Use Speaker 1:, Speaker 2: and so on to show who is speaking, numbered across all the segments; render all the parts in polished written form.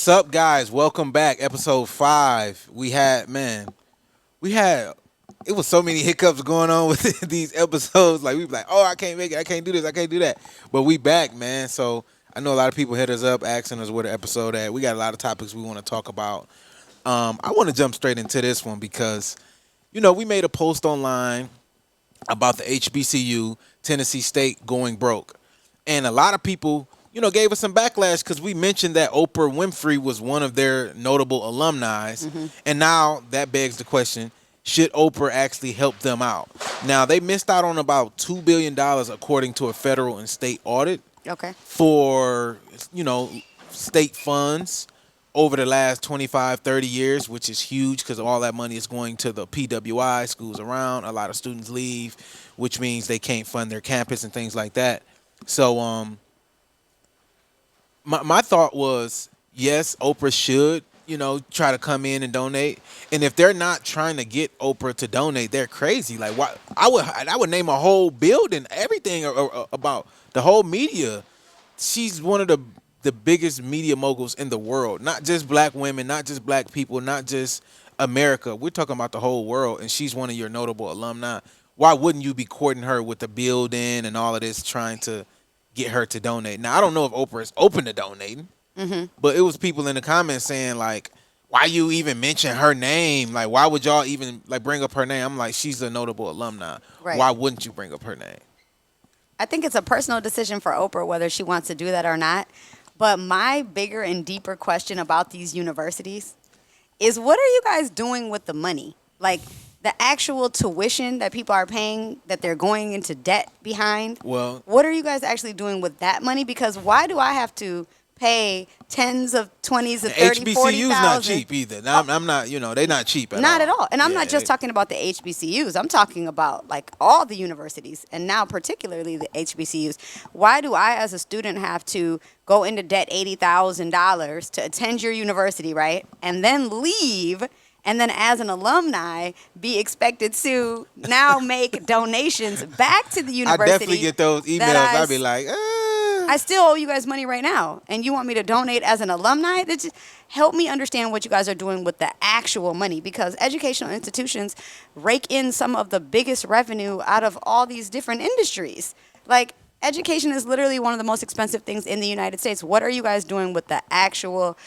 Speaker 1: What's up, guys? Welcome back. Episode 5. It was so many hiccups going on with these episodes. Like, we be like, oh, I can't make it. I can't do this. I can't do that. But we back, man. So I know a lot of people hit us up asking us where the episode at. We got a lot of topics we want to talk about. I want to jump straight into this one because, we made a post online about the HBCU, Tennessee State going broke. And a lot of people, gave us some backlash because we mentioned that Oprah Winfrey was one of their notable alumni. And now that begs the question, should Oprah actually help them out? Now, they missed out on about $2 billion according to a federal and state audit for, state funds over the last 25, 30 years, which is huge because all that money is going to the PWI, schools around. A lot of students leave, which means they can't fund their campus and things like that. So my thought was, yes, Oprah should, try to come in and donate. And if they're not trying to get Oprah to donate, they're crazy. Like, why? I would name a whole building, everything about the whole media. She's one of the biggest media moguls in the world. Not just black women, not just black people, not just America. We're talking about the whole world, and she's one of your notable alumni. Why wouldn't you be courting her with the building and all of this, trying to get her to donate? Now, I don't know if Oprah is open to donating, but it was people in the comments saying, like, why you even mention her name? Like, why would y'all even, bring up her name? I'm like, she's a notable alumni.
Speaker 2: Right.
Speaker 1: Why wouldn't you bring up her name?
Speaker 2: I think it's a personal decision for Oprah whether she wants to do that or not. But my bigger and deeper question about these universities is, what are you guys doing with the money? Like, the actual tuition that people are paying, that they're going into debt behind.
Speaker 1: Well,
Speaker 2: what are you guys actually doing with that money? Because why do I have to pay tens of 20s of 30, 40,000?
Speaker 1: HBCU's not cheap either. Now, I'm not, they're not cheap at all.
Speaker 2: Not at all. And I'm not just talking about the HBCUs. I'm talking about, all the universities, and now particularly the HBCUs. Why do I, as a student, have to go into debt $80,000 to attend your university, right, and then leave, and then as an alumni be expected to now make donations back to the university?
Speaker 1: I definitely get those emails. I'd be like,
Speaker 2: I still owe you guys money right now, and you want me to donate as an alumni? That just help me understand what you guys are doing with the actual money, because educational institutions rake in some of the biggest revenue out of all these different industries. Like, education is literally one of the most expensive things in the United States. What are you guys doing with the actual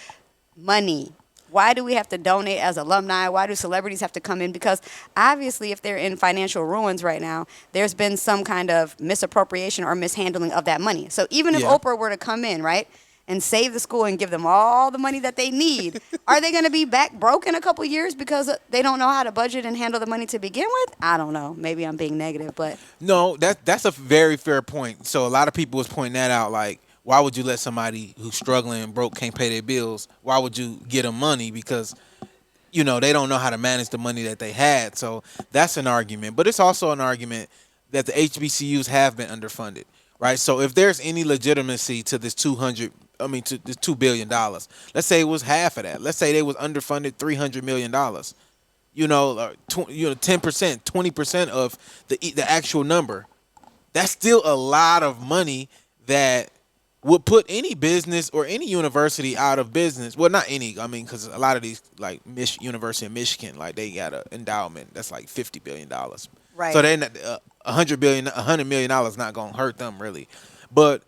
Speaker 2: money? Why do we have to donate as alumni? Why do celebrities have to come in? Because obviously, if they're in financial ruins right now, there's been some kind of misappropriation or mishandling of that money. So even if Oprah were to come in, right, and save the school and give them all the money that they need, are they going to be back broke in a couple years because they don't know how to budget and handle the money to begin with? I don't know. Maybe I'm being negative, but
Speaker 1: no, that's a very fair point. So a lot of people was pointing that out, like, why would you let somebody who's struggling and broke, can't pay their bills, why would you get them money? Because, they don't know how to manage the money that they had. So that's an argument. But it's also an argument that the HBCUs have been underfunded, right? So if there's any legitimacy to this to this $2 billion, let's say it was half of that. Let's say they was underfunded $300 million. 10%, 20% of the actual number. That's still a lot of money that would put any business or any university out of business. Well, not any. Because a lot of these, like University of Michigan, they got an endowment that's like $50 billion.
Speaker 2: right.
Speaker 1: So they $100 million not gonna hurt them really. But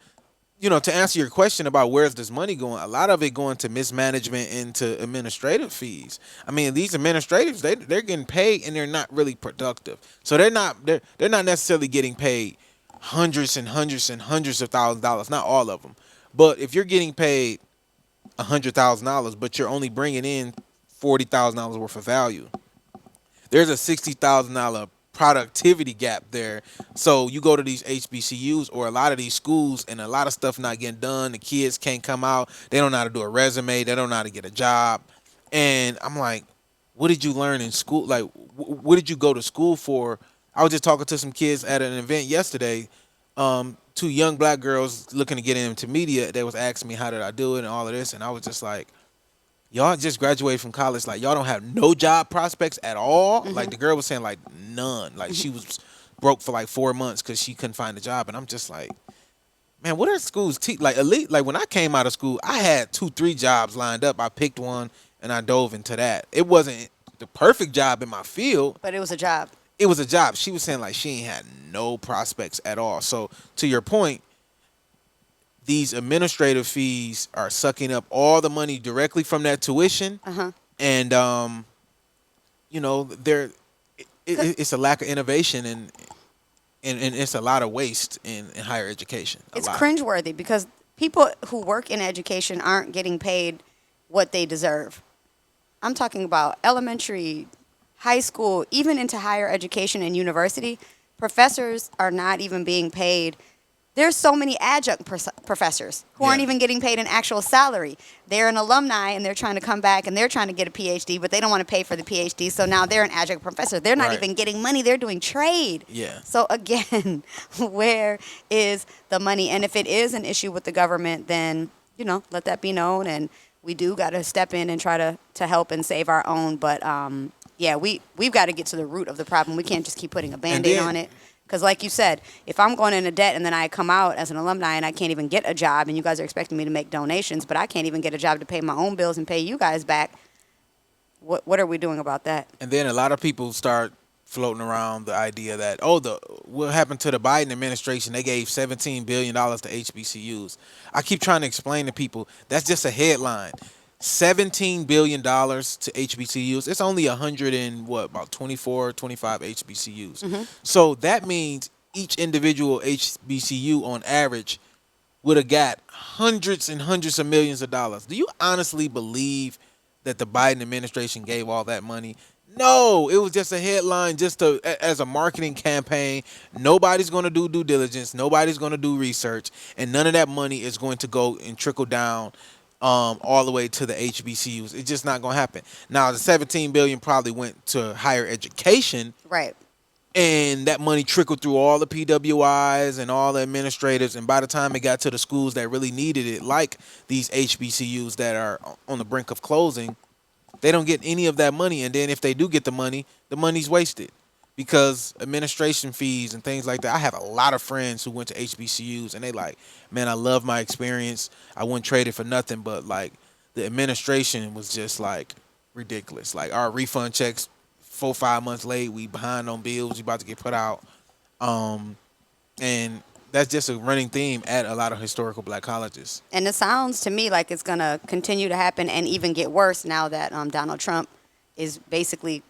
Speaker 1: to answer your question about where's this money going, a lot of it going to mismanagement and to administrative fees. These administrators, they're getting paid and they're not really productive. So they're not necessarily getting paid hundreds and hundreds and hundreds of thousands of dollars, not all of them. But if you're getting paid $100,000, but you're only bringing in $40,000 worth of value, there's a $60,000 productivity gap there. So you go to these HBCUs or a lot of these schools, and a lot of stuff not getting done. The kids can't come out. They don't know how to do a resume. They don't know how to get a job. And I'm like, what did you learn in school? Like, what did you go to school for? I was just talking to some kids at an event yesterday. 2 young black girls looking to get into media. They was asking me how did I do it and all of this, and I was just like, y'all just graduated from college. Like, y'all don't have no job prospects at all. Like, the girl was saying, like, none. Like, she was broke for like 4 months because she couldn't find a job, and I'm just like, Man, what are schools teach? Like elite. Like when I came out of school, I had 2, 3 jobs lined up. I picked one and I dove into that. It wasn't the perfect job in my field.
Speaker 2: But it was a job.
Speaker 1: It was a job. She was saying like she ain't had no prospects at all. So to your point, these administrative fees are sucking up all the money directly from that tuition,
Speaker 2: Uh huh.
Speaker 1: and there it's a lack of innovation and it's a lot of waste in higher education. A
Speaker 2: It's
Speaker 1: lot.
Speaker 2: cringeworthy because people who work in education aren't getting paid what they deserve. I'm talking about elementary, high school, even into higher education and university. Professors are not even being paid. There's so many adjunct professors who aren't
Speaker 1: Yeah.
Speaker 2: even getting paid an actual salary. They're an alumni and they're trying to come back and they're trying to get a PhD, but they don't want to pay for the PhD. So now they're an adjunct professor. They're not
Speaker 1: Right.
Speaker 2: even getting money. They're doing trade.
Speaker 1: Yeah.
Speaker 2: So again, where is the money? And if it is an issue with the government, then, let that be known. And we do got to step in and try to help and save our own. But yeah, we've got to get to the root of the problem. We can't just keep putting a Band-Aid
Speaker 1: then-
Speaker 2: on it. Because like you said, if I'm going into debt and then I come out as an alumni and I can't even get a job and you guys are expecting me to make donations, but I can't even get a job to pay my own bills and pay you guys back, what are we doing about that?
Speaker 1: And then a lot of people start floating around the idea that what happened to the Biden administration? They gave $17 billion to HBCUs. I keep trying to explain to people that's just a headline. $17 billion to HBCUs. It's only 100 and about 24, 25 HBCUs. So that means each individual HBCU on average would have got hundreds and hundreds of millions of dollars. Do you honestly believe that the Biden administration gave all that money? No, it was just a headline, as a marketing campaign. Nobody's going to do due diligence. Nobody's going to do research, and none of that money is going to go and trickle down all the way to the HBCUs. It's just not going to happen. Now, the 17 billion probably went to higher education,
Speaker 2: Right.
Speaker 1: and that money trickled through all the PWIs and all the administrators. And by the time it got to the schools that really needed it, like these HBCUs that are on the brink of closing, they don't get any of that money. And then if they do get the money's wasted because administration fees and things like that. I have a lot of friends who went to HBCUs and they like, man, I love my experience. I wouldn't trade it for nothing. But like the administration was just like ridiculous. Like our refund checks 4 5 months late. We behind on bills. We about to get put out. And that's just a running theme at a lot of historical black colleges.
Speaker 2: And it sounds to me like it's going to continue to happen and even get worse now that Donald Trump is basically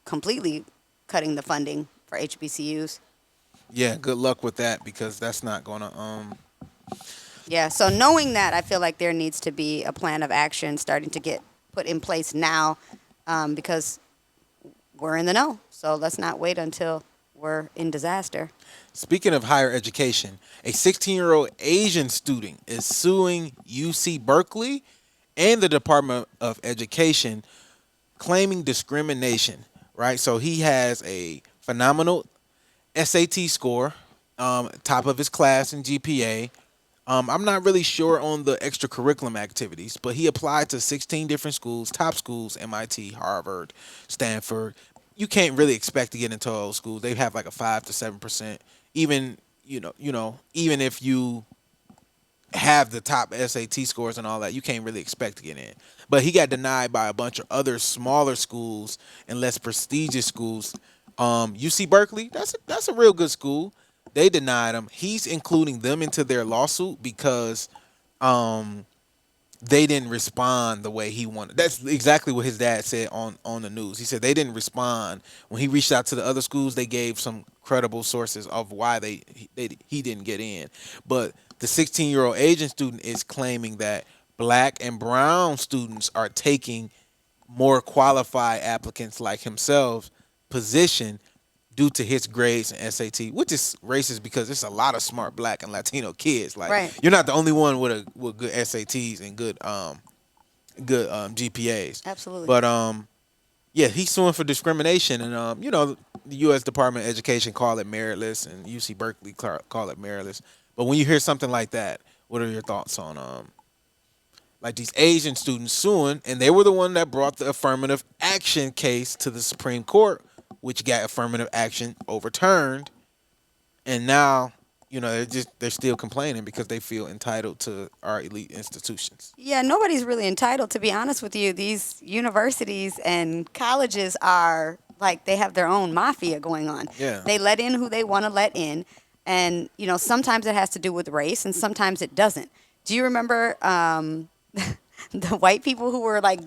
Speaker 2: completely cutting the funding for HBCUs.
Speaker 1: Yeah, good luck with that because that's not gonna
Speaker 2: Yeah, so knowing that, I feel like there needs to be a plan of action starting to get put in place now because we're in the know. So let's not wait until we're in disaster.
Speaker 1: Speaking of higher education, a 16-year-old Asian student is suing UC Berkeley and the Department of Education claiming discrimination, right? So he has a phenomenal SAT score, top of his class in GPA. I'm not really sure on the extracurriculum activities, but he applied to 16 different schools, top schools, MIT, Harvard, Stanford. You can't really expect to get into those schools. They have like a 5 to 7%. Even even if you have the top SAT scores and all that, you can't really expect to get in. But he got denied by a bunch of other smaller schools and less prestigious schools. UC Berkeley, that's a real good school. They denied him. He's including them into their lawsuit because they didn't respond the way he wanted. That's exactly what his dad said on the news. He said they didn't respond when he reached out to the other schools. They gave some credible sources of why he didn't get in. But the 16-year-old Asian student is claiming that black and brown students are taking more qualified applicants like himself position due to his grades and SAT, which is racist because there's a lot of smart black and Latino kids. Like
Speaker 2: Right.
Speaker 1: you're not the only one with good SATs and good GPAs.
Speaker 2: Absolutely.
Speaker 1: But yeah, he's suing for discrimination, and the U.S. Department of Education call it meritless, and UC Berkeley call it meritless. But when you hear something like that, what are your thoughts on like these Asian students suing, and they were the one that brought the affirmative action case to the Supreme Court, which got affirmative action overturned, and now they're still complaining because they feel entitled to our elite institutions.
Speaker 2: Yeah, nobody's really entitled, to be honest with you. These universities and colleges are like they have their own mafia going on.
Speaker 1: Yeah.
Speaker 2: They let in who they want to let in. And, sometimes it has to do with race and sometimes it doesn't. Do you remember the white people who were like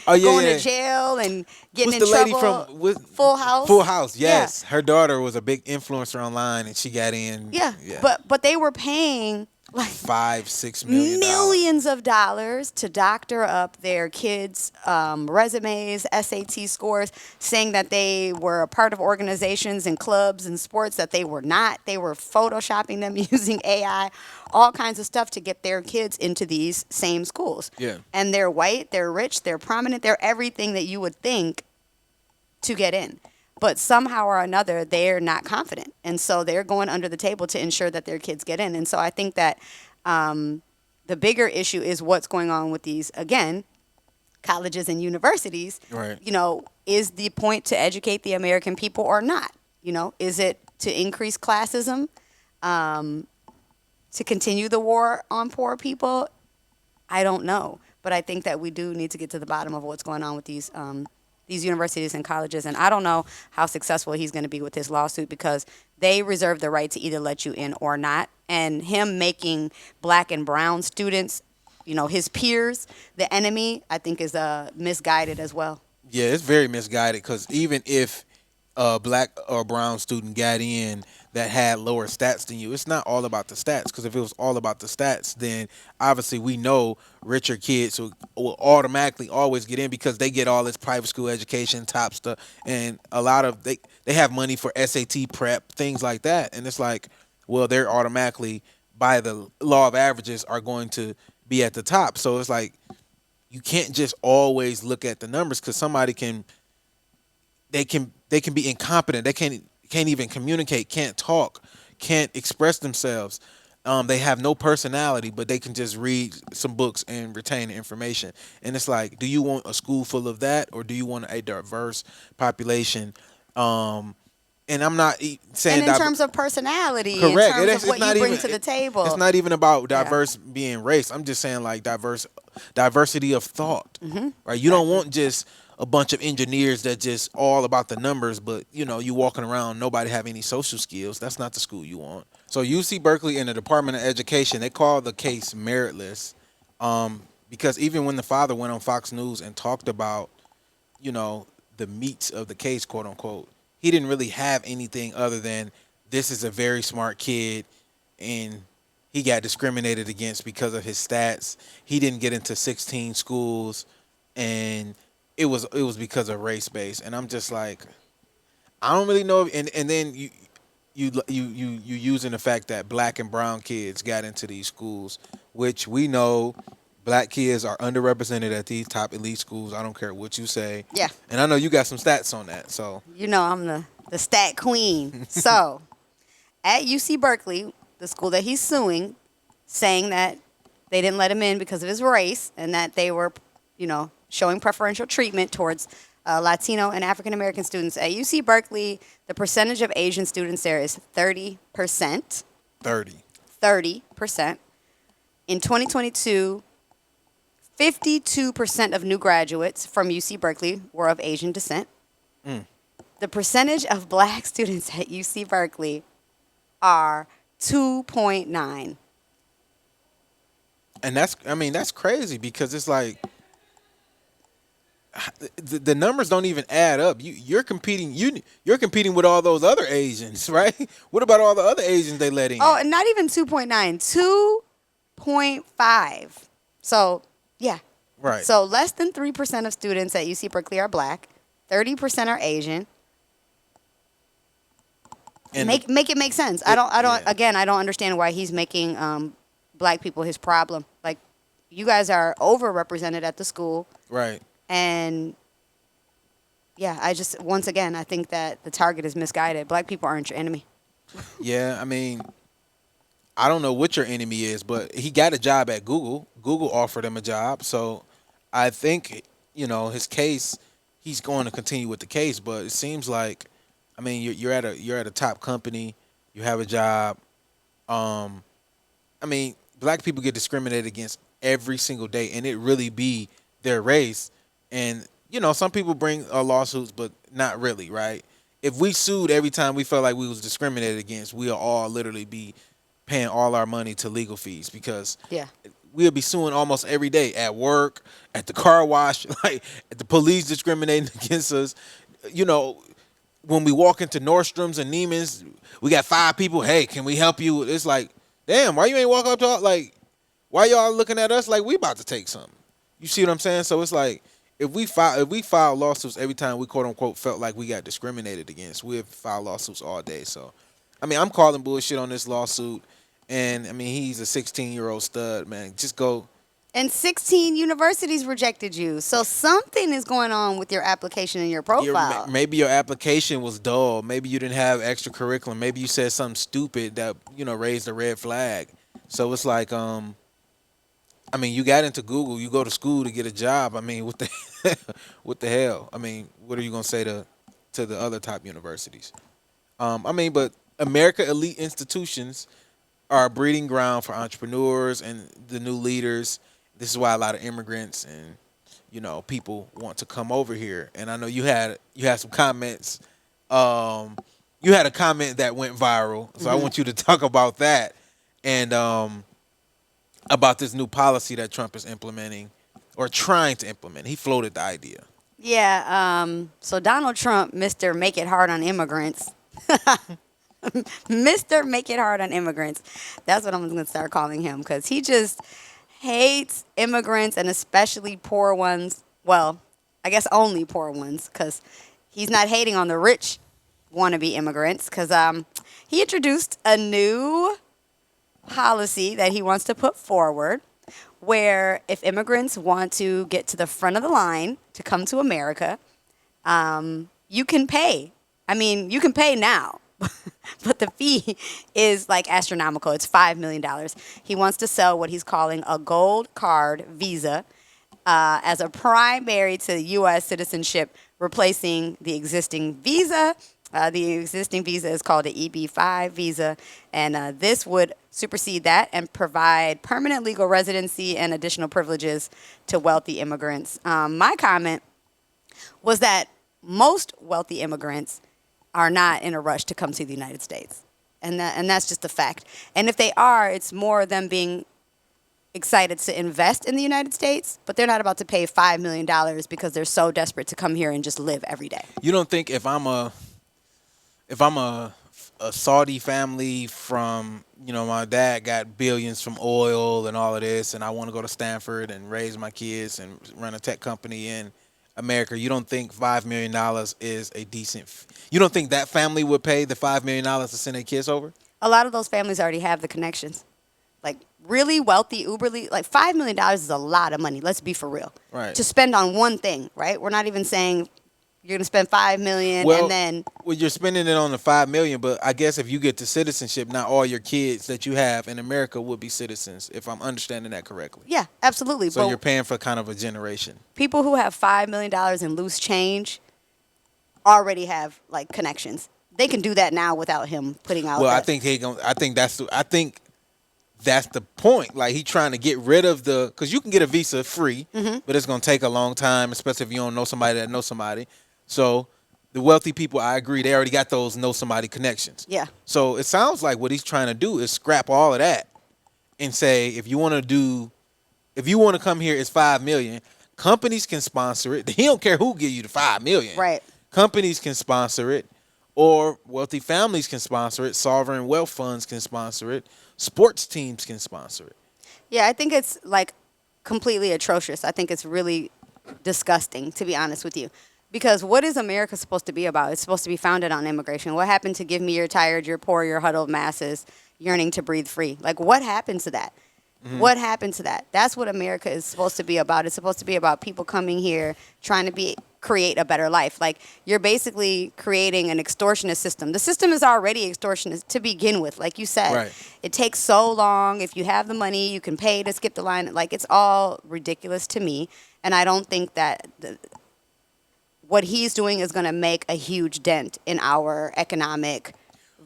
Speaker 1: Oh yeah,
Speaker 2: going to
Speaker 1: yeah.
Speaker 2: jail and getting
Speaker 1: What's
Speaker 2: in
Speaker 1: the lady
Speaker 2: trouble?
Speaker 1: from
Speaker 2: Full House?
Speaker 1: Full House?
Speaker 2: Yeah.
Speaker 1: Yes, her daughter was a big influencer online, and she got in.
Speaker 2: Yeah.
Speaker 1: Yeah,
Speaker 2: But they were paying like
Speaker 1: $5-6 million.
Speaker 2: millions of dollars to doctor up their kids' resumes, SAT scores, saying that they were a part of organizations and clubs and sports that they were not. They were photoshopping them using AI, all kinds of stuff to get their kids into these same schools.
Speaker 1: Yeah.
Speaker 2: And they're white, they're rich, they're prominent, they're everything that you would think to get in. But somehow or another, they're not confident. And so they're going under the table to ensure that their kids get in. And so I think that the bigger issue is what's going on with these, again, colleges and universities.
Speaker 1: Right.
Speaker 2: Is the point to educate the American people or not? Is it to increase classism, to continue the war on poor people? I don't know. But I think that we do need to get to the bottom of what's going on with these universities and colleges. And I don't know how successful he's going to be with his lawsuit because they reserve the right to either let you in or not. And him making black and brown students, his peers, the enemy, I think is misguided as well.
Speaker 1: Yeah, it's very misguided because even if a black or brown student got in that had lower stats than you, it's not all about the stats. Because if it was all about the stats, then obviously we know richer kids will automatically always get in because they get all this private school education, top stuff, and a lot of they have money for SAT prep, things like that. And it's like, well, they're automatically by the law of averages are going to be at the top. So it's like you can't just always look at the numbers because somebody they can be incompetent. They can't even communicate, can't talk, can't express themselves. They have no personality, but they can just read some books and retain the information. And it's like, do you want a school full of that, or do you want a diverse population? And I'm not saying
Speaker 2: And in terms of personality,
Speaker 1: correct.
Speaker 2: in terms of what you bring to the table.
Speaker 1: It's not even about
Speaker 2: Yeah.
Speaker 1: diverse being race. I'm just saying like diversity of thought.
Speaker 2: Mm-hmm.
Speaker 1: Right? You don't want just a bunch of engineers that just all about the numbers, but you walking around, nobody have any social skills. That's not the school you want. So UC Berkeley and the Department of Education, they call the case meritless, because even when the father went on Fox News and talked about, the meats of the case, quote unquote, he didn't really have anything other than this is a very smart kid and he got discriminated against because of his stats. He didn't get into 16 schools and it was because of race based. And I'm just like, I don't really know. And then you using the fact that black and brown kids got into these schools, which we know black kids are underrepresented at these top elite schools. I don't care what you say.
Speaker 2: Yeah.
Speaker 1: And I know you got some stats on that. So
Speaker 2: I'm the stat queen. So at UC Berkeley, the school that he's suing, saying that they didn't let him in because of his race and that they were, showing preferential treatment towards Latino and African American students. At UC Berkeley, the percentage of Asian students there is 30%. 30%. In 2022, 52% of new graduates from UC Berkeley were of Asian descent. The percentage of black students at UC Berkeley are 2.9.
Speaker 1: And that's crazy because it's like the numbers don't even add up. You're competing with all those other Asians, right? What about all the other Asians they let in?
Speaker 2: Oh, and not even 2.9, 2.5. So, yeah.
Speaker 1: Right.
Speaker 2: So less than 3% of students at UC Berkeley are black. 30% are Asian.
Speaker 1: And
Speaker 2: make it make sense. I don't understand why he's making black people his problem. Like, you guys are overrepresented at the school.
Speaker 1: Right.
Speaker 2: And yeah, I think that the target is misguided. Black people aren't your enemy.
Speaker 1: Yeah, I don't know what your enemy is, but he got a job at Google. Google offered him a job. So I think, his case, he's going to continue with the case, but it seems like, you're at a top company, you have a job, Um, I mean, black people get discriminated against every single day, and it really be their race. And some people bring lawsuits, but not really, right? If we sued every time we felt like we was discriminated against, we'll all literally be paying all our money to legal fees because
Speaker 2: Yeah.
Speaker 1: we'll be suing almost every day at work, at the car wash, like at the police discriminating against us. You know, when we walk into Nordstrom's and Neiman's, we got 5 people. Hey, can we help you? It's like, damn, why you ain't walk up to like, why y'all looking at us like we about to take something? You see what I'm saying? So it's like if we file lawsuits every time we quote unquote felt like we got discriminated against, we'd file lawsuits all day. So, I mean, I'm calling bullshit on this lawsuit, and I mean he's a 16-year-old stud, man. Just go.
Speaker 2: And 16 universities rejected you. So something is going on with your application and your profile.
Speaker 1: Maybe your application was dull. Maybe you didn't have extra curriculum. Maybe you said something stupid that raised a red flag. So it's like, I mean, you got into Google. You go to school to get a job. I mean, what the what the hell? I mean, what are you gonna say to the other top universities? I mean, but America elite institutions are a breeding ground for entrepreneurs and the new leaders. This is why a lot of immigrants and people want to come over here. And I know you had some comments. You had a comment that went viral, so I want you to talk about that and about this new policy that Trump is implementing or trying to implement. He floated the idea.
Speaker 2: Yeah. So Donald Trump, Mr. Make It Hard on Immigrants. Mr. Make It Hard on Immigrants. That's what I'm going to start calling him because he just hates immigrants and especially poor ones. Well, I guess only poor ones because he's not hating on the rich wannabe immigrants because he introduced a new policy that he wants to put forward where if immigrants want to get to the front of the line to come to America, you can pay. I mean, you can pay now. But the fee is like astronomical. It's $5 million. He wants to sell what he's calling a gold card visa as a primary to U.S. citizenship, replacing the existing visa. The existing visa is called the EB-5 visa, and this would supersede that and provide permanent legal residency and additional privileges to wealthy immigrants. My comment was that most wealthy immigrants are not in a rush to come to the United States. And that's just a fact. And if they are, it's more them being excited to invest in the United States, but they're not about to pay $5 million because they're so desperate to come here and just live every day.
Speaker 1: You don't think if I'm a Saudi family from, my dad got billions from oil and all of this, and I want to go to Stanford and raise my kids and run a tech company in America, you don't think $5 million is a decent? You don't think that family would pay the $5 million to send their kids over?
Speaker 2: A lot of those families already have the connections. Like really wealthy, uberly, like $5 million is a lot of money. Let's be for real.
Speaker 1: Right.
Speaker 2: To spend on one thing, right? We're not even saying you're going to spend $5 million and then.
Speaker 1: Well, you're spending it on the $5 million, but I guess if you get to citizenship, not all your kids that you have in America would be citizens, if I'm understanding that correctly.
Speaker 2: Yeah, absolutely.
Speaker 1: So
Speaker 2: but
Speaker 1: you're paying for kind of a generation.
Speaker 2: people who have $5 million in loose change already have like connections. They can do that now without him putting out.
Speaker 1: Well, I think that's the point. Like he trying to get rid of because you can get a visa free, but it's gonna take a long time, especially if you don't know somebody that knows somebody. So the wealthy people, I agree, they already got those know somebody connections.
Speaker 2: Yeah.
Speaker 1: So it sounds like what he's trying to do is scrap all of that and say if you want to come here, it's $5 million. Companies can sponsor it. He don't care who give you the $5 million.
Speaker 2: Right.
Speaker 1: Companies can sponsor it, or wealthy families can sponsor it. Sovereign wealth funds can sponsor it. Sports teams can sponsor it.
Speaker 2: Yeah, I think it's like completely atrocious. I think it's really disgusting, to be honest with you. Because what is America supposed to be about? It's supposed to be founded on immigration. What happened to give me your tired, your poor, your huddled masses yearning to breathe free? Like, what happened to that? What happened to that? That's what America is supposed to be about. It's supposed to be about people coming here trying to create a better life. Like, you're basically creating an extortionist system. The system is already extortionist to begin with, like you said.
Speaker 1: Right.
Speaker 2: It takes so long. If you have the money, you can pay to skip the line. Like, it's all ridiculous to me. And I don't think that what he's doing is going to make a huge dent in our economic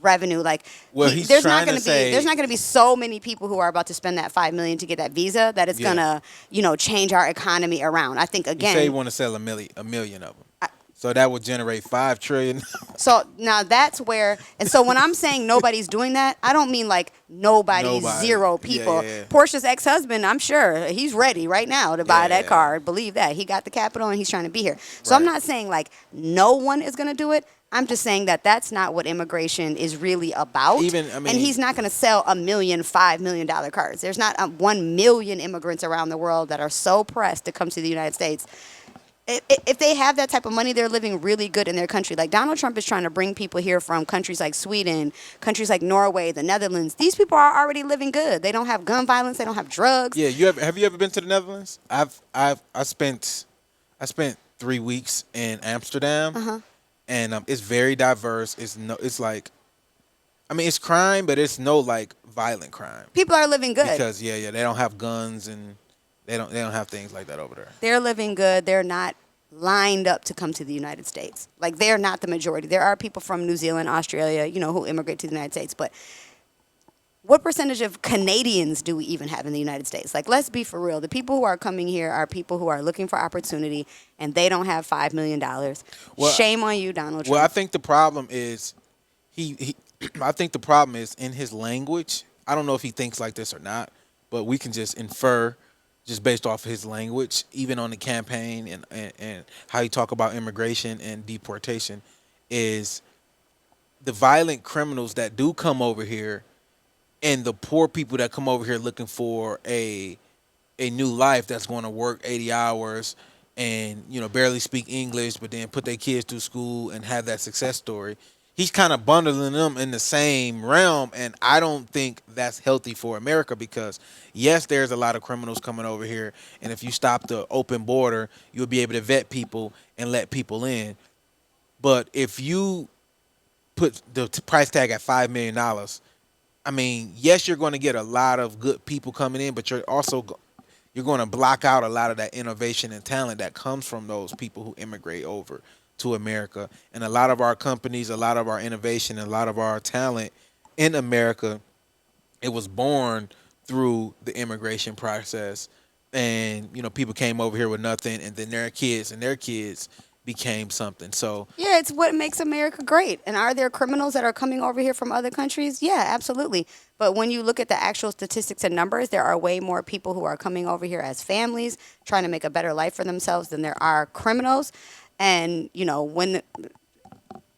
Speaker 2: revenue. Like
Speaker 1: Well, he's
Speaker 2: there's not
Speaker 1: trying
Speaker 2: going
Speaker 1: to
Speaker 2: to be
Speaker 1: say,
Speaker 2: so many people who are about to spend that 5 million to get that visa that it's
Speaker 1: yeah.
Speaker 2: gonna change our economy around. I think
Speaker 1: He say he
Speaker 2: again.
Speaker 1: want to sell a million of them. So that would generate 5 trillion.
Speaker 2: So now that's where, and so when I'm saying nobody's doing that, I don't mean like nobody,
Speaker 1: Nobody.
Speaker 2: zero
Speaker 1: Yeah,
Speaker 2: people.
Speaker 1: yeah,
Speaker 2: Portia's ex-husband, I'm sure he's ready right now to buy that
Speaker 1: yeah.
Speaker 2: car. Believe that. He got the capital and he's trying to be here. So I'm
Speaker 1: Right.
Speaker 2: not saying like no one is going to do it. I'm just saying that that's not what immigration is really about.
Speaker 1: Even I
Speaker 2: And
Speaker 1: mean,
Speaker 2: he's not going to sell a million $5 million cars. There's not 1 million immigrants around the world that are so pressed to come to the United States. If they have that type of money, they're living really good in their country. Like Donald Trump is trying to bring people here from countries like Sweden, countries like Norway, the Netherlands. These people are already living good. They don't have gun violence. They don't have drugs.
Speaker 1: yeah. Have you ever been to the Netherlands? I spent 3 weeks in Amsterdam, and it's very diverse. It's like, I mean, it's crime, but it's no like violent crime
Speaker 2: People are living good.
Speaker 1: because they don't have guns and they don't have things like that over there.
Speaker 2: They're living good. They're not lined up to come to the United States. Like they're not the majority. There are people from New Zealand, Australia, who immigrate to the United States, but what percentage of Canadians do we even have in the United States? Like, let's be for real. The people who are coming here are people who are looking for opportunity, and they don't have $5 million.
Speaker 1: Well,
Speaker 2: Shame on you, Donald Trump.
Speaker 1: Well, I think the problem is he I think the problem is in his language. I don't know if he thinks like this or not, but we can just infer just based off his language, even on the campaign and how he talk about immigration and deportation, is the violent criminals that do come over here and the poor people that come over here looking for a new life that's going to work 80 hours and barely speak English, but then put their kids through school and have that success story. He's kind of bundling them in the same realm, and I don't think that's healthy for America because yes, there's a lot of criminals coming over here, and if you stop the open border, you'll be able to vet people and let people in. But if you put the price tag at $5 million, I mean, yes, you're going to get a lot of good people coming in, but you're going to block out a lot of that innovation and talent that comes from those people who immigrate over to America. And a lot of our companies, a lot of our innovation, and a lot of our talent in America, it was born through the immigration process. And people came over here with nothing, and then their kids and their kids became something. So
Speaker 2: Yeah, it's what makes America great. And are there criminals that are coming over here from other countries? Yeah, absolutely. But when you look at the actual statistics and numbers, there are way more people who are coming over here as families trying to make a better life for themselves than there are criminals. And,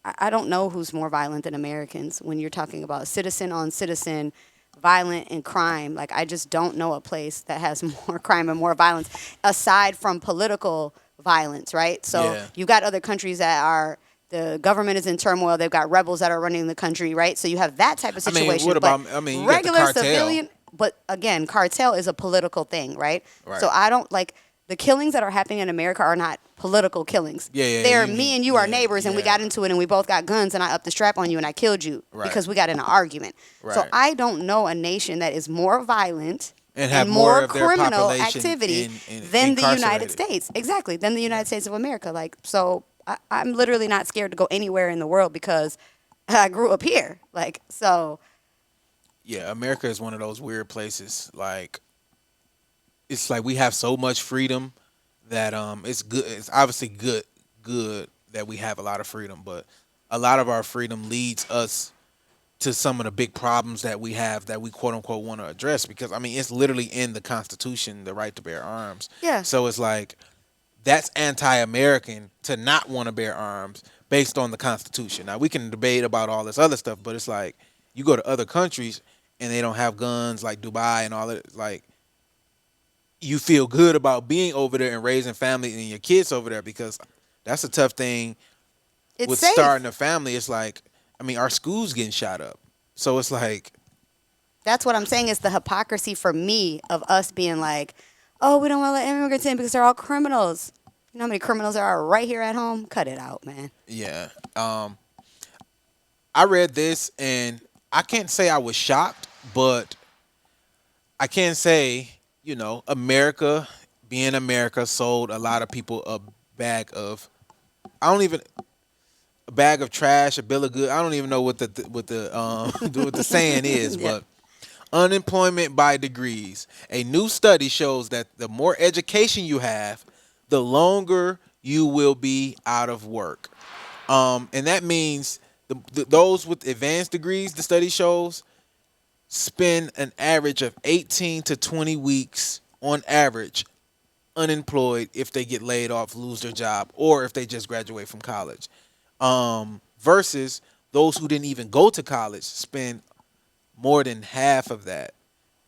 Speaker 2: I don't know who's more violent than Americans when you're talking about citizen on citizen violent and crime. Like, I just don't know a place that has more crime and more violence aside from political violence, right? So
Speaker 1: yeah,
Speaker 2: you got other countries that are the government is in turmoil. They've got rebels that are running the country, right? So you have that type of
Speaker 1: I mean,
Speaker 2: situation.
Speaker 1: what about?
Speaker 2: But
Speaker 1: I mean, you got the
Speaker 2: regular
Speaker 1: cartel,
Speaker 2: civilian, but again, cartel is a political thing, right?
Speaker 1: right?
Speaker 2: So I don't like the killings that are happening in America are not political killings.
Speaker 1: Yeah, yeah.
Speaker 2: They're
Speaker 1: You
Speaker 2: me
Speaker 1: mean,
Speaker 2: and you are
Speaker 1: yeah,
Speaker 2: neighbors and we
Speaker 1: yeah,
Speaker 2: got into it and we both got guns and I upped the strap on you and I killed you
Speaker 1: right,
Speaker 2: because we got in an argument. So
Speaker 1: right.
Speaker 2: I don't know a nation that is more violent
Speaker 1: And have
Speaker 2: and
Speaker 1: more
Speaker 2: more
Speaker 1: of their
Speaker 2: criminal
Speaker 1: population
Speaker 2: activity
Speaker 1: in
Speaker 2: than the United
Speaker 1: incarcerated.
Speaker 2: States. Exactly, than the United States of America. Like, so I'm literally not scared to go anywhere in the world because I grew up here. Like, so
Speaker 1: Yeah, America is one of those weird places. Like, it's like we have so much freedom that it's good. It's obviously good that we have a lot of freedom, but a lot of our freedom leads us to some of the big problems that we have that we quote unquote want to address because I mean it's literally in the Constitution, the right to bear arms.
Speaker 2: yeah.
Speaker 1: So it's like that's anti-American to not want to bear arms based on the Constitution. Now we can debate about all this other stuff, but it's like you go to other countries and they don't have guns like Dubai and all that. Like you feel good about being over there and raising family and your kids over there because that's a tough thing
Speaker 2: It's
Speaker 1: with
Speaker 2: safe.
Speaker 1: starting a family. It's like I mean our schools getting shot up, so it's like
Speaker 2: That's what I'm saying is the hypocrisy for me of us being like, oh, we don't want to let immigrants in because they're all criminals. You know how many criminals there are right here at home? Cut it out, man.
Speaker 1: yeah. I read this and I can't say I was shocked, but I can say, America, being America, sold a lot of people a bag of. I don't even. a bag of trash, a bill of goods. I don't even know what the what the saying is,
Speaker 2: Yeah.
Speaker 1: but unemployment by degrees. A new study shows that the more education you have, the longer you will be out of work. And that means those with advanced degrees, the study shows, spend an average of 18 to 20 weeks on average unemployed if they get laid off, lose their job, or if they just graduate from college. Versus those who didn't even go to college spend more than half of that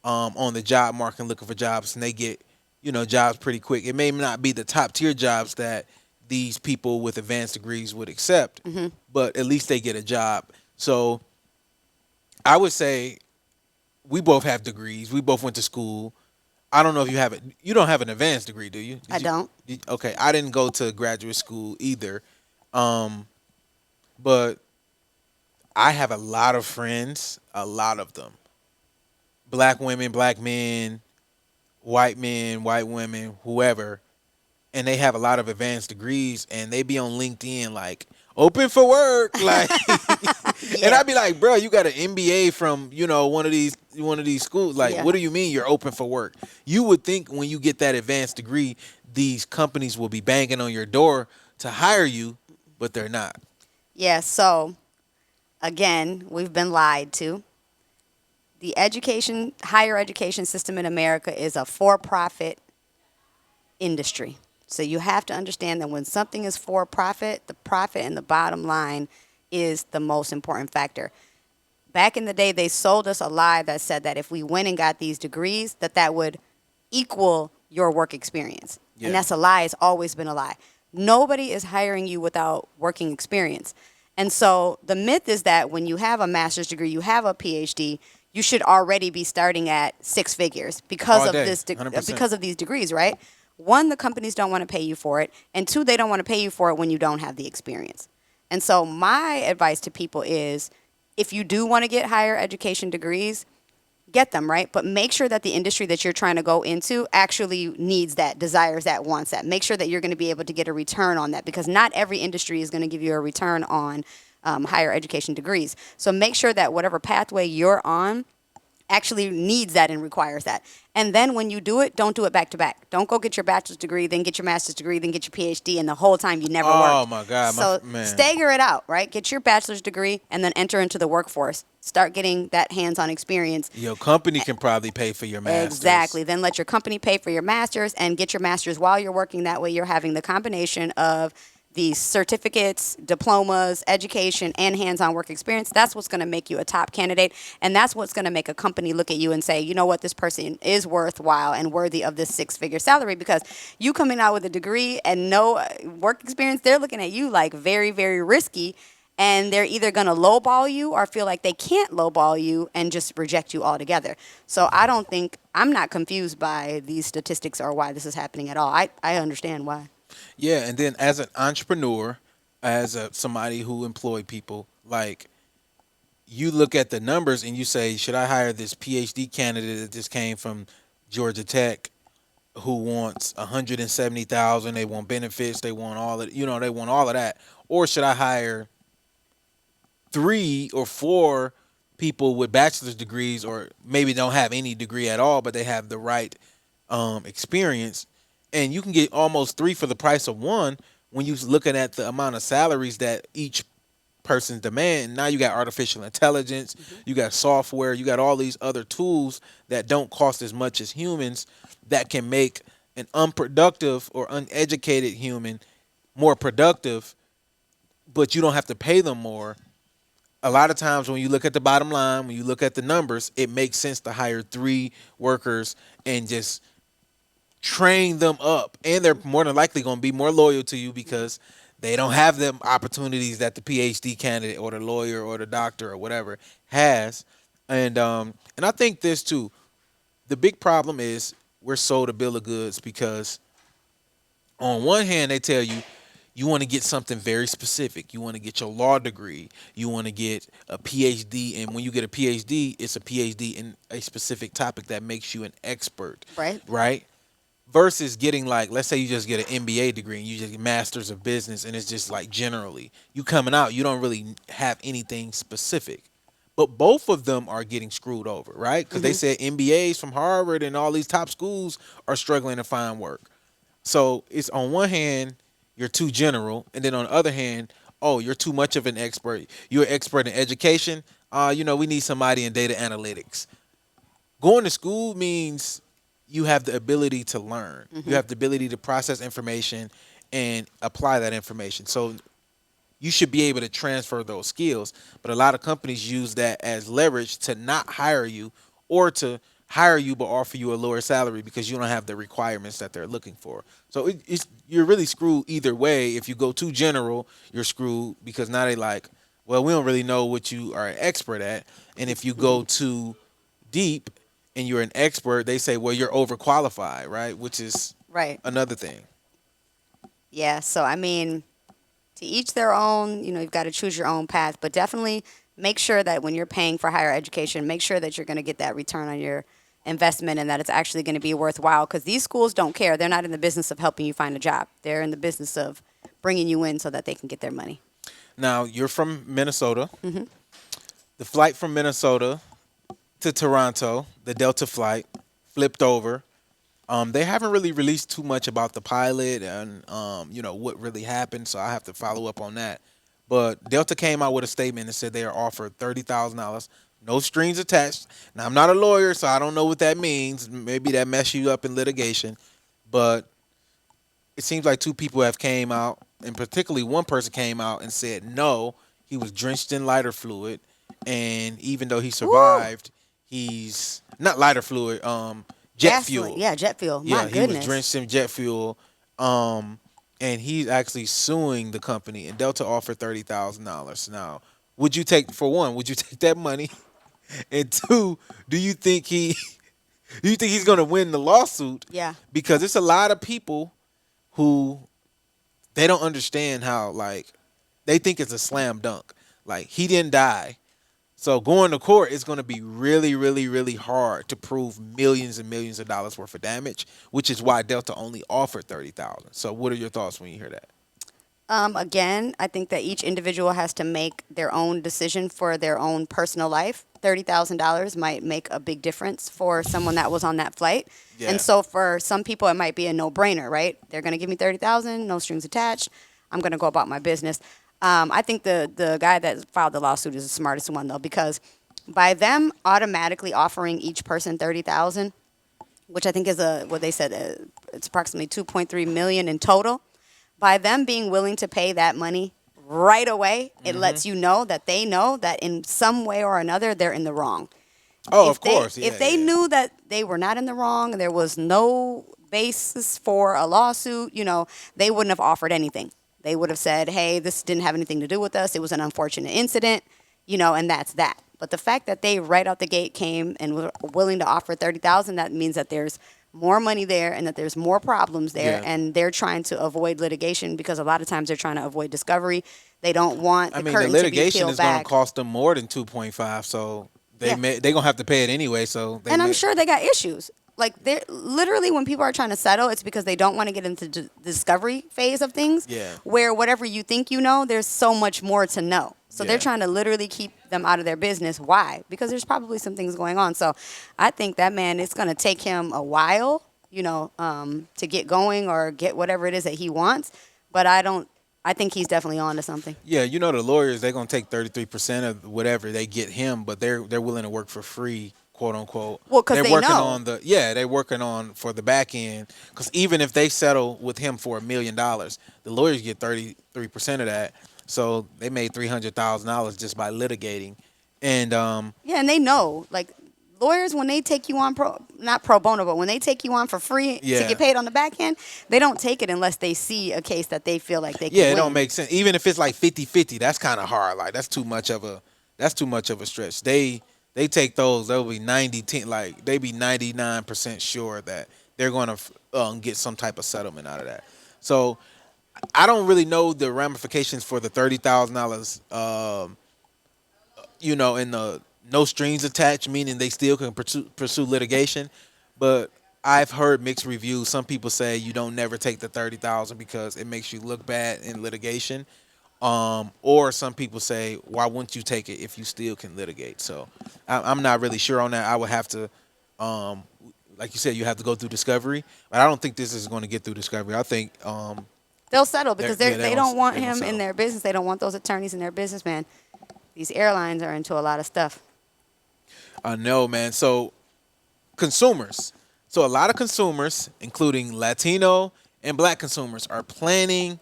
Speaker 1: on the job market looking for jobs, and they get jobs pretty quick. It may not be the top tier jobs that these people with advanced degrees would accept, but at least they get a job. So I would say we both have degrees. We both went to school. I don't know if you have it. You don't have an advanced degree, do you?
Speaker 2: I don't.
Speaker 1: Okay, I didn't go to graduate school either, um, but I have a lot of friends, a lot of them, black women, black men, white women, whoever, and they have a lot of advanced degrees, and they be on LinkedIn like open for work, like, and
Speaker 2: Yeah.
Speaker 1: I'd be like, bro, you got an MBA from one of these schools, like,
Speaker 2: Yeah.
Speaker 1: what do you mean you're open for work? You would think when you get that advanced degree, these companies will be banging on your door to hire you, but they're not.
Speaker 2: Yeah. So again, we've been lied to. The higher education system in America is a for-profit industry. So you have to understand that when something is for profit, the profit and the bottom line is the most important factor. Back in the day, they sold us a lie that said that if we went and got these degrees, that would equal your work experience.
Speaker 1: Yeah.
Speaker 2: And that's a lie. It's always been a lie. Nobody is hiring you without working experience. And so the myth is that when you have a master's degree, you have a PhD, you should already be starting at six figures because
Speaker 1: All
Speaker 2: of
Speaker 1: day,
Speaker 2: this
Speaker 1: 100%.
Speaker 2: because of these degrees, right? One, the companies don't want to pay you for it, and two, they don't want to pay you for it when you don't have the experience. And so my advice to people is if you do want to get higher education degrees, get them, right? But make sure that the industry that you're trying to go into actually needs that, desires that, wants that. Make sure that you're going to be able to get a return on that, because not every industry is going to give you a return on higher education degrees. So make sure that whatever pathway you're on actually needs that and requires that. And then when you do it, don't do it back to back. Don't go get your bachelor's degree, then get your master's degree, then get your PhD, and the whole time you never
Speaker 1: Oh
Speaker 2: worked.
Speaker 1: my God,
Speaker 2: So
Speaker 1: man.
Speaker 2: stagger it out, right? Get your bachelor's degree and then enter into the workforce. Start getting that hands-on experience.
Speaker 1: Your company can probably pay for your masters.
Speaker 2: Exactly. Then let your company pay for your master's and get your master's while you're working. That way you're having the combination of these certificates, diplomas, education, and hands-on work experience. That's what's going to make you a top candidate, and that's what's going to make a company look at you and say, you know what, this person is worthwhile and worthy of this six-figure salary. Because you coming out with a degree and no work experience, they're looking at you like very, very risky, and they're either going to lowball you or feel like they can't lowball you and just reject you altogether. So I'm not confused by these statistics or why this is happening at all. I understand why.
Speaker 1: Yeah, and then as an entrepreneur, as somebody who employed people, like, you look at the numbers and you say, should I hire this PhD candidate that just came from Georgia Tech, who wants 170,000? They want benefits, they want all of they want all of that, or should I hire three or four people with bachelor's degrees, or maybe don't have any degree at all, but they have the right experience, and you can get almost three for the price of one when you're looking at the amount of salaries that each person's demand. Now you got artificial intelligence, you got software, you got all these other tools that don't cost as much as humans, that can make an unproductive or uneducated human more productive, but you don't have to pay them more. A lot of times when you look at the bottom line, when you look at the numbers, it makes sense to hire three workers and just train them up, and they're more than likely going to be more loyal to you because they don't have them opportunities that the PhD candidate or the lawyer or the doctor or whatever has. And I think this too. The big problem is we're sold a bill of goods because on one hand they tell you you want to get something very specific. You want to get your law degree. You want to get a PhD, and when you get a PhD, it's a PhD in a specific topic that makes you an expert,
Speaker 2: Right.
Speaker 1: right? versus getting like, let's say you just get an MBA degree and you just get masters of business and it's just like generally you coming out, you don't really have anything specific. But both of them are getting screwed over, right? Because they
Speaker 2: Hmm.
Speaker 1: said MBAs from Harvard and all these top schools are struggling to find work. So it's on one hand, you're too general, and then on the other hand, oh, you're too much of an expert. You're an expert in education. We need somebody in data analytics. Going to school means you have the ability to learn. You
Speaker 2: Hmm.
Speaker 1: have the ability to process information and apply that information. So you should be able to transfer those skills. But a lot of companies use that as leverage to not hire you or to hire you but offer you a lower salary because you don't have the requirements that they're looking for. So you're really screwed either way. If you go too general, you're screwed because now they like, well, we don't really know what you are an expert at. And if you go too deep and you're an expert, they say, well, you're overqualified, right? Which is
Speaker 2: Right.
Speaker 1: another thing.
Speaker 2: Yeah. So I mean, to each their own. You've got to choose your own path, but definitely make sure that when you're paying for higher education, make sure that you're going to get that return on your investment and that it's actually going to be worthwhile, because these schools don't care. They're not in the business of helping you find a job. They're in the business of bringing you in so that they can get their money.
Speaker 1: Now, you're from Minnesota.
Speaker 2: Hmm.
Speaker 1: The flight from Minnesota to Toronto, the Delta flight, flipped over. They haven't really released too much about the pilot and what really happened, so I have to follow up on that. But Delta came out with a statement and said they are offered $30,000, no strings attached. Now I'm not a lawyer, so I don't know what that means. Maybe that mess you up in litigation, but it seems like two people have came out, and particularly one person came out and said no, he was drenched in lighter fluid, and even though he
Speaker 2: Woo!
Speaker 1: survived, he's not lighter fluid, jet
Speaker 2: Gasoline.
Speaker 1: fuel.
Speaker 2: Yeah, jet fuel. My
Speaker 1: Yeah, he was
Speaker 2: goodness.
Speaker 1: drenched in jet fuel, um, and he's actually suing the company. And Delta offered $30,000. Now, would you take for one? Would you take that money? And two, do you think he do you think he's going to win the lawsuit?
Speaker 2: Yeah.
Speaker 1: Because it's a lot of people who they don't understand how like they think it's a slam dunk. Like he didn't die. So going to court is going to be really, really, really hard to prove millions and millions of dollars worth of damage, which is why Delta only offered 30,000. So what are your thoughts when you hear that?
Speaker 2: Again, I think that each individual has to make their own decision for their own personal life. $30,000 might make a big difference for someone that was on that flight.
Speaker 1: Yeah.
Speaker 2: And so for some people, it might be a no-brainer, right? They're going to give me 30,000, no strings attached. I'm going to go about my business. I think the guy that filed the lawsuit is the smartest one, though, because by them automatically offering each person 30,000, which I think is what they said, it's approximately 2.3 million in total. By them being willing to pay that money right away, it lets you know that they know that in some way or another they're in the wrong.
Speaker 1: Oh,
Speaker 2: If
Speaker 1: of course. Yeah,
Speaker 2: if they
Speaker 1: yeah.
Speaker 2: knew that they were not in the wrong and there was no basis for a lawsuit, they wouldn't have offered anything. They would have said, "Hey, this didn't have anything to do with us. It was an unfortunate incident," and that's that. But the fact that they right out the gate came and were willing to offer 30,000, that means that there's more money there and that there's more problems there,
Speaker 1: Yeah.
Speaker 2: and they're trying to avoid litigation because a lot of times they're trying to avoid discovery. They don't want
Speaker 1: I
Speaker 2: the
Speaker 1: mean, the
Speaker 2: curtain to be
Speaker 1: litigation
Speaker 2: peeled
Speaker 1: is going to
Speaker 2: back.
Speaker 1: cost them more than 2.5, so
Speaker 2: Yeah.
Speaker 1: they going to have to pay it anyway, so they
Speaker 2: And I'm
Speaker 1: may.
Speaker 2: sure they got issues. Like they're literally, when people are trying to settle, it's because they don't want to get into the discovery phase of things.
Speaker 1: Yeah.
Speaker 2: Where whatever you think you know, there's so much more to know. So
Speaker 1: Yeah.
Speaker 2: they're trying to literally keep them out of their business. Why? Because there's probably some things going on. So I think that man, it's going to take him a while, to get going or get whatever it is that he wants. But I don't. I think he's definitely on to something.
Speaker 1: Yeah, the lawyers, they're going to take 33% of whatever they get him, but they're willing to work for free, quote unquote.
Speaker 2: Well, because
Speaker 1: They're
Speaker 2: they
Speaker 1: working
Speaker 2: know.
Speaker 1: on they're working on for the back end, cuz even if they settle with him for $1 million, the lawyers get 33% of that. So they made $300,000 just by litigating. And
Speaker 2: Yeah, and they know, like lawyers, when they take you on not pro bono, but when they take you on for free to
Speaker 1: yeah.
Speaker 2: get paid on the back end, they don't take it unless they see a case that they feel like they can
Speaker 1: Yeah, it
Speaker 2: win.
Speaker 1: don't make sense. Even if it's like 50-50, that's kind of hard. Like that's too much of a stretch. They take those. They'll be 90-10, like they be 99% sure that they're going to get some type of settlement out of that. So I don't really know the ramifications for the $30,000. In the no strings attached, meaning they still can pursue litigation. But I've heard mixed reviews. Some people say you don't never take the 30,000 because it makes you look bad in litigation. Or some people say, why wouldn't you take it if you still can litigate? So I'm not really sure on that. I would have to, um, like you said, you have to go through discovery. But I don't think this is going to get through discovery. I think
Speaker 2: They'll settle because
Speaker 1: they
Speaker 2: they don't want
Speaker 1: they gonna
Speaker 2: him in
Speaker 1: settle.
Speaker 2: their business. They don't want those attorneys in their business, man. These airlines are into a lot of stuff.
Speaker 1: I know, man. So consumers. So a lot of consumers, including Latino and Black consumers, are planning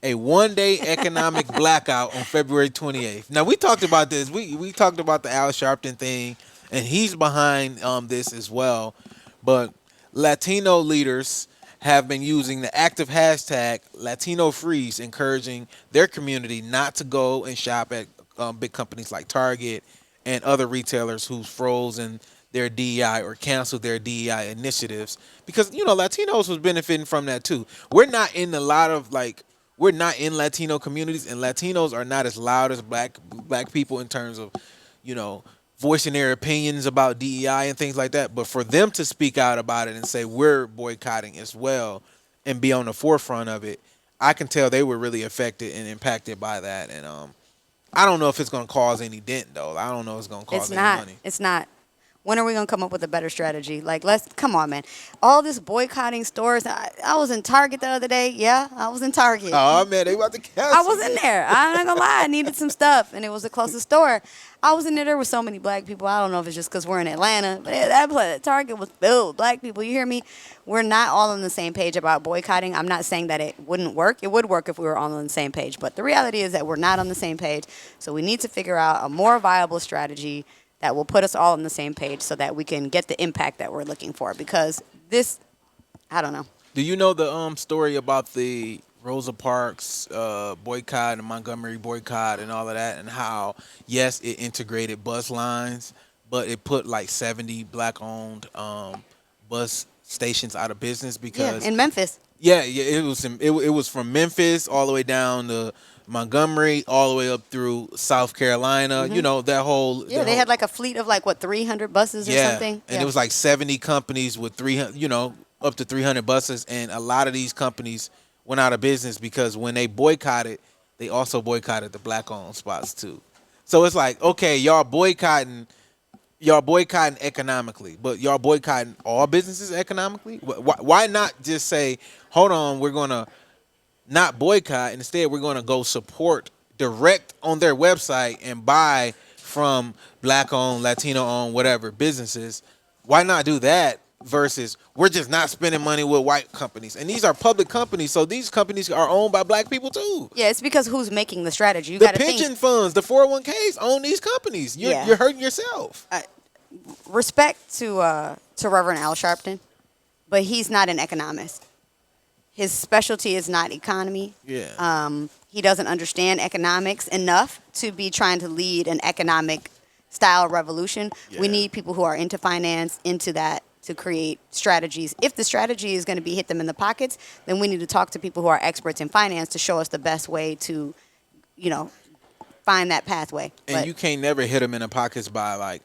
Speaker 1: a one-day economic blackout on February 28th. Now we talked about this. We talked about the Al Sharpton thing, and he's behind this as well. But Latino leaders have been using the active hashtag Latino Freeze, encouraging their community not to go and shop at big companies like Target and other retailers who've frozen their DEI or canceled their DEI initiatives because Latinos was benefiting from that too. We're not in a lot of we're not in Latino communities, and Latinos are not as loud as black people in terms of you know voicing their opinions about DEI and things like that. But for them to speak out about it and say we're boycotting as well and be on the forefront of it, I can tell they were really affected and impacted by that. And I don't know if it's going to cause any dent though. I don't know if it's going to
Speaker 2: It's
Speaker 1: cause any
Speaker 2: not.
Speaker 1: money.
Speaker 2: It's not. When are we gonna come up with a better strategy? Like, let's come on, man. All this boycotting stores. I was in Target the other day. Yeah, I was in Target.
Speaker 1: Oh man, they about to
Speaker 2: I
Speaker 1: cancel
Speaker 2: was in
Speaker 1: me.
Speaker 2: there. I'm not gonna lie. I needed some stuff, and it was the closest store. I was in there. There were so many black people. I don't know if it's just because we're in Atlanta, but Target was filled with black people. You hear me? We're not all on the same page about boycotting. I'm not saying that it wouldn't work. It would work if we were all on the same page. But the reality is that we're not on the same page. So we need to figure out a more viable strategy that will put us all on the same page so that we can get the impact that we're looking for. Because this, I don't know.
Speaker 1: Do you know the story about the Rosa Parks boycott and Montgomery boycott and all of that, and how yes it integrated bus lines, but it put like 70 black owned bus stations out of business
Speaker 2: Yeah,
Speaker 1: because
Speaker 2: in Memphis.
Speaker 1: it was it was from Memphis all the way down to Montgomery, all the way up through South Carolina. You know that whole
Speaker 2: Yeah, they had like a fleet of like what 300 buses or
Speaker 1: yeah,
Speaker 2: something.
Speaker 1: and it was like 70 companies with 300, up to 300 buses, and a lot of these companies went out of business because when they boycotted, they also boycotted the black-owned spots too. So it's like, okay, y'all boycotting economically, but y'all boycotting all businesses economically. Why not just say, hold on, we're gonna not boycott. Instead, we're going to go support direct on their website and buy from black owned, Latino owned, whatever businesses. Why not do that versus we're just not spending money with white companies? And these are public companies, so these companies are owned by black people too.
Speaker 2: Yeah, it's because who's making the strategy. You
Speaker 1: The
Speaker 2: got to
Speaker 1: pension
Speaker 2: think.
Speaker 1: funds, the 401ks own these companies.
Speaker 2: Yeah.
Speaker 1: You're hurting yourself.
Speaker 2: Respect to Reverend Al Sharpton, but he's not an economist. His specialty is not economy.
Speaker 1: Yeah.
Speaker 2: He doesn't understand economics enough to be trying to lead an economic style revolution. We
Speaker 1: Yeah.
Speaker 2: need people who are into finance, into that, to create strategies. If the strategy is going to be hit them in the pockets, then we need to talk to people who are experts in finance to show us the best way to, you know, find that pathway.
Speaker 1: And
Speaker 2: But
Speaker 1: you can't never hit them in the pockets by like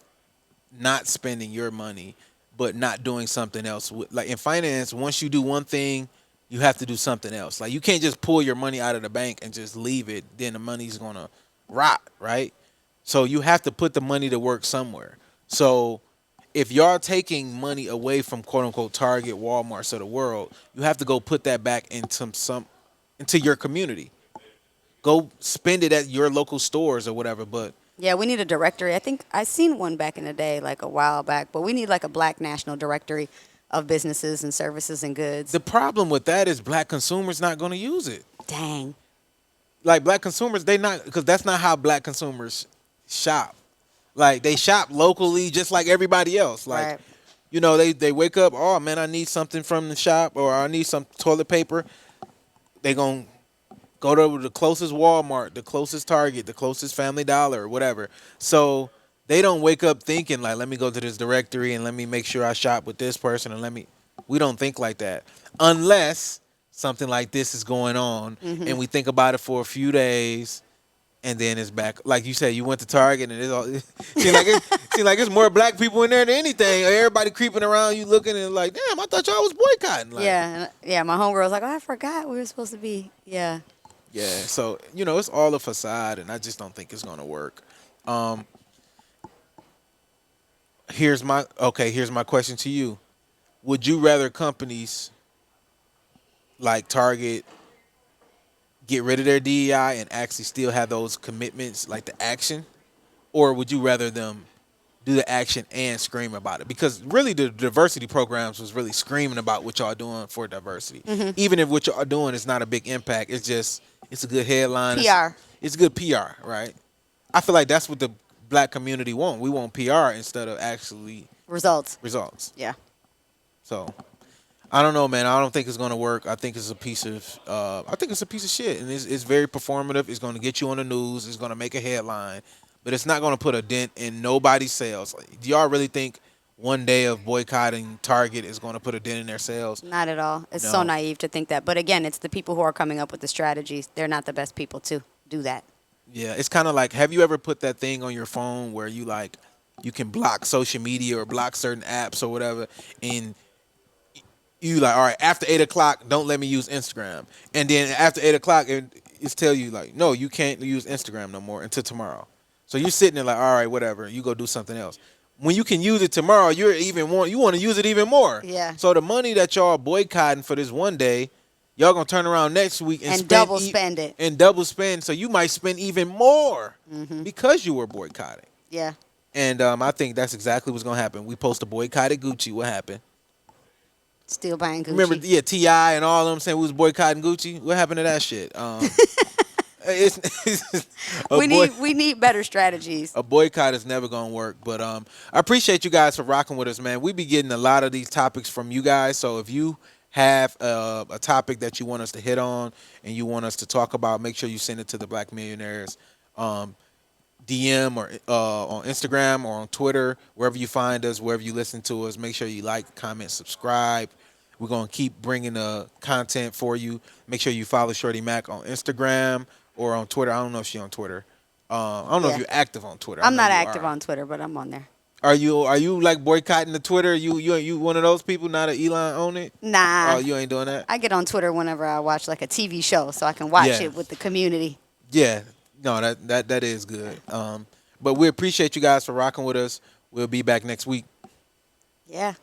Speaker 1: not spending your money, but not doing something else. Like in finance, once you do one thing, you have to do something else. Like you can't just pull your money out of the bank and just leave it. Then the money's gonna rot, right? So you have to put the money to work somewhere. So if y'all taking money away from quote unquote Target, Walmart's of the world, you have to go put that back into into your community. Go spend it at your local stores or whatever. But
Speaker 2: yeah, we need a directory. I think I seen one back in the day, like a while back, but we need like a black national directory of businesses and services and goods.
Speaker 1: the problem with that is black consumers not going to use it.
Speaker 2: Dang.
Speaker 1: Like black consumers, they not because that's not how black consumers shop. Like they shop locally just like everybody else. Like
Speaker 2: Right.
Speaker 1: they wake up, oh man, I need something from the shop or I need some toilet paper. They gonna go to the closest Walmart, the closest Target, the closest Family Dollar, or whatever. So they don't wake up thinking like, let me go to this directory and let me make sure I shop with this person and we don't think like that. Unless something like this is going on and we think about it for a few days and then it's back. Like you said, you went to Target, and it's all seem like it's more black people in there than anything. Everybody creeping around you, looking and like, damn, I thought y'all was boycotting. Like,
Speaker 2: Yeah, yeah. My homegirl was like, "Oh, I forgot we were supposed to be." Yeah.
Speaker 1: yeah. So it's all a facade, and I just don't think it's gonna work. Um, here's my question to you: would you rather companies like Target get rid of their DEI and actually still have those commitments, like the action, or would you rather them do the action and scream about it? Because really, the diversity programs was really screaming about what y'all doing for diversity, even if what y'all doing is not a big impact. It's a good headline.
Speaker 2: PR.
Speaker 1: It's good PR, right? I feel like that's what the black community want. We want PR instead of actually
Speaker 2: Results.
Speaker 1: results.
Speaker 2: Yeah.
Speaker 1: So I don't know, man. I don't think it's gonna work. I think it's a piece of shit, and it's very performative. It's gonna get you on the news. It's gonna make a headline, but it's not gonna put a dent in nobody's sales. Like, do y'all really think one day of boycotting Target is gonna put a dent in their sales?
Speaker 2: Not at all. It's so
Speaker 1: No.
Speaker 2: naive to think that. But again, it's the people who are coming up with the strategies. They're not the best people to do that.
Speaker 1: Yeah, it's kind of like, have you ever put that thing on your phone where you can block social media or block certain apps or whatever, and you like, all right, after 8 o'clock, don't let me use Instagram. And then after 8 o'clock, it's tell you like, no, you can't use Instagram no more until tomorrow. So you're sitting there like, all right, whatever, you go do something else. When you can use it tomorrow, you want to use it even more.
Speaker 2: Yeah.
Speaker 1: So the money that y'all boycotting for this one day, y'all gonna turn around next week and
Speaker 2: double spend it.
Speaker 1: And double spend. So you might spend even more because you were boycotting.
Speaker 2: Yeah.
Speaker 1: And I think that's exactly what's gonna happen. We post a boycotted Gucci. What happened?
Speaker 2: Still buying Gucci.
Speaker 1: Remember, yeah, T.I. and all of them saying we was boycotting Gucci. What happened to that shit? It's
Speaker 2: we need better strategies.
Speaker 1: a boycott is never gonna work. But I appreciate you guys for rocking with us, man. We be getting a lot of these topics from you guys. So if you have a topic that you want us to hit on and you want us to talk about, make sure you send it to the Black Millionaires DM or on Instagram or on Twitter, wherever you find us, wherever you listen to us. Make sure you like, comment, subscribe. We're going to keep bringing the content for you. Make sure you follow Shorty Mack on Instagram or on Twitter. I don't know if she's on Twitter. I don't know if you're active on Twitter.
Speaker 2: I'm not active on Twitter, but I'm on there.
Speaker 1: Are you like boycotting the Twitter? You one of those people now that Elon own it?
Speaker 2: Nah.
Speaker 1: Oh, you ain't doing that?
Speaker 2: I get on Twitter whenever I watch like a TV show so I can watch it with the community.
Speaker 1: Yeah. No, that is good. But we appreciate you guys for rocking with us. We'll be back next week.
Speaker 2: Yeah.